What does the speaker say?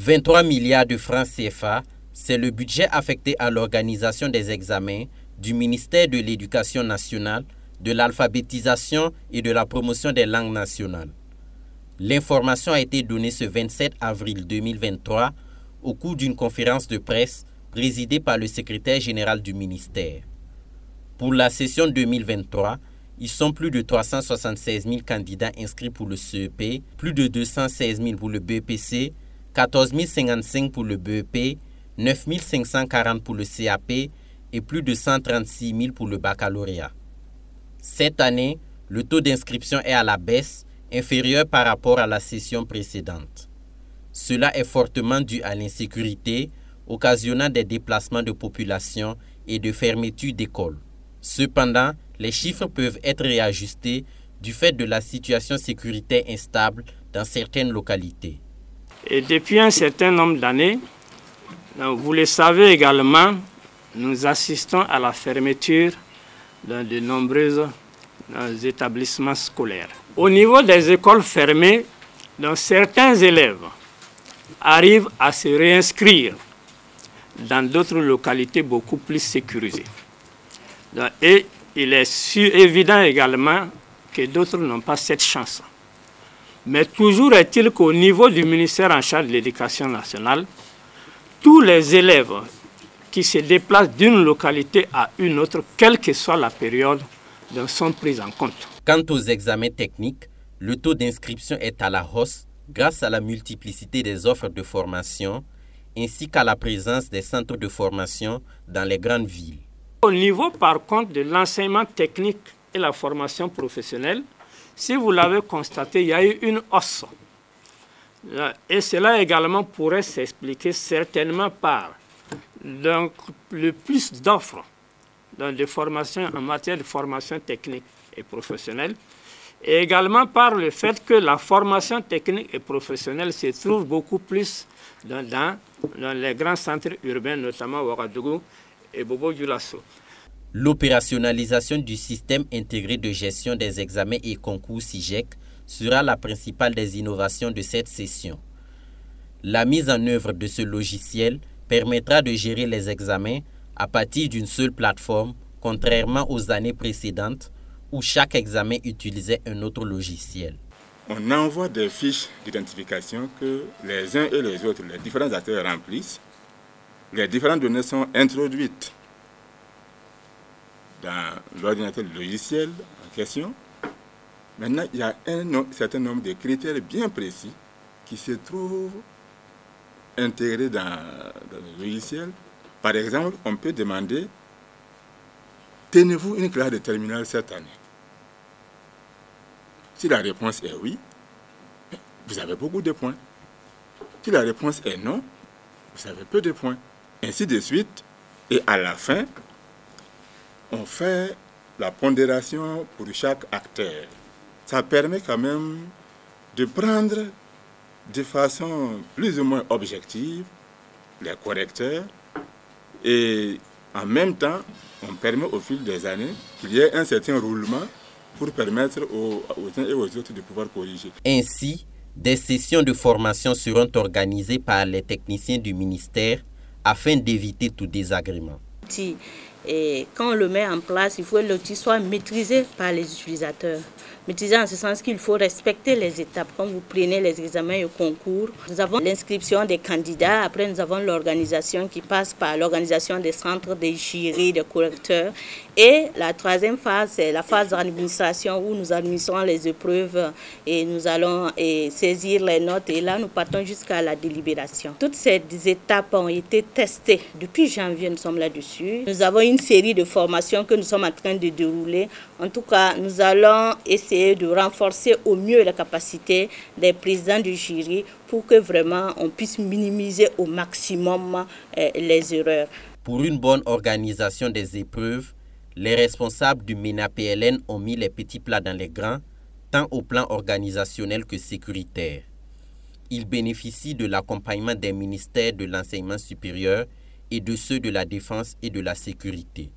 23 milliards de francs CFA, c'est le budget affecté à l'organisation des examens du ministère de l'Éducation nationale, de l'alphabétisation et de la promotion des langues nationales. L'information a été donnée ce 27 avril 2023 au cours d'une conférence de presse présidée par le secrétaire général du ministère. Pour la session 2023, ils sont plus de 376 000 candidats inscrits pour le CEP, plus de 216 000 pour le BEPC, 14 055 pour le BEP, 9 540 pour le CAP et plus de 136 000 pour le baccalauréat. Cette année, le taux d'inscription est à la baisse, inférieur par rapport à la session précédente. Cela est fortement dû à l'insécurité, occasionnant des déplacements de population et de fermetures d'écoles. Cependant, les chiffres peuvent être réajustés du fait de la situation sécuritaire instable dans certaines localités. Et depuis un certain nombre d'années, vous le savez également, nous assistons à la fermeture dans de nombreux établissements scolaires. Au niveau des écoles fermées, certains élèves arrivent à se réinscrire dans d'autres localités beaucoup plus sécurisées. Et il est évident également que d'autres n'ont pas cette chance. Mais toujours est-il qu'au niveau du ministère en charge de l'Éducation nationale, tous les élèves qui se déplacent d'une localité à une autre, quelle que soit la période, sont pris en compte. Quant aux examens techniques, le taux d'inscription est à la hausse grâce à la multiplicité des offres de formation ainsi qu'à la présence des centres de formation dans les grandes villes. Au niveau par contre de l'enseignement technique et la formation professionnelle, si vous l'avez constaté, il y a eu une hausse. Et cela également pourrait s'expliquer certainement par le plus d'offres de formation en matière de formation technique et professionnelle, et également par le fait que la formation technique et professionnelle se trouve beaucoup plus dans les grands centres urbains, notamment Ouagadougou et Bobo-Dioulasso. L'opérationnalisation du système intégré de gestion des examens et concours SIGEC sera la principale des innovations de cette session. La mise en œuvre de ce logiciel permettra de gérer les examens à partir d'une seule plateforme, contrairement aux années précédentes où chaque examen utilisait un autre logiciel. On envoie des fiches d'identification que les uns et les autres, les différents acteurs remplissent. Les différentes données sont introduites dans l'ordinateur logiciel en question. Maintenant, il y a un certain nombre de critères bien précis qui se trouvent intégrés dans le logiciel. Par exemple, on peut demander « Tenez-vous une classe de terminale cette année ?» Si la réponse est oui, vous avez beaucoup de points. Si la réponse est non, vous avez peu de points. Ainsi de suite. Et à la fin, on fait la pondération pour chaque acteur. Ça permet quand même de prendre de façon plus ou moins objective les correcteurs et en même temps, on permet au fil des années qu'il y ait un certain roulement pour permettre aux uns et aux autres de pouvoir corriger. Ainsi, des sessions de formation seront organisées par les techniciens du ministère afin d'éviter tout désagrément. Et quand on le met en place, il faut que l'outil soit maîtrisé par les utilisateurs. Maîtrisé en ce sens qu'il faut respecter les étapes. Quand vous prenez les examens et concours, nous avons l'inscription des candidats. Après, nous avons l'organisation qui passe par l'organisation des centres, des jurys, des correcteurs. Et la troisième phase, c'est la phase d'administration où nous administrons les épreuves et nous allons saisir les notes. Et là, nous partons jusqu'à la délibération. Toutes ces étapes ont été testées. Depuis janvier, nous sommes là-dessus. Nous avons une série de formations que nous sommes en train de dérouler. En tout cas, nous allons essayer de renforcer au mieux la capacité des présidents du jury pour que vraiment on puisse minimiser au maximum les erreurs. Pour une bonne organisation des épreuves, les responsables du MENA-PLN ont mis les petits plats dans les grands, tant au plan organisationnel que sécuritaire. Ils bénéficient de l'accompagnement des ministères de l'enseignement supérieur et de ceux de la défense et de la sécurité.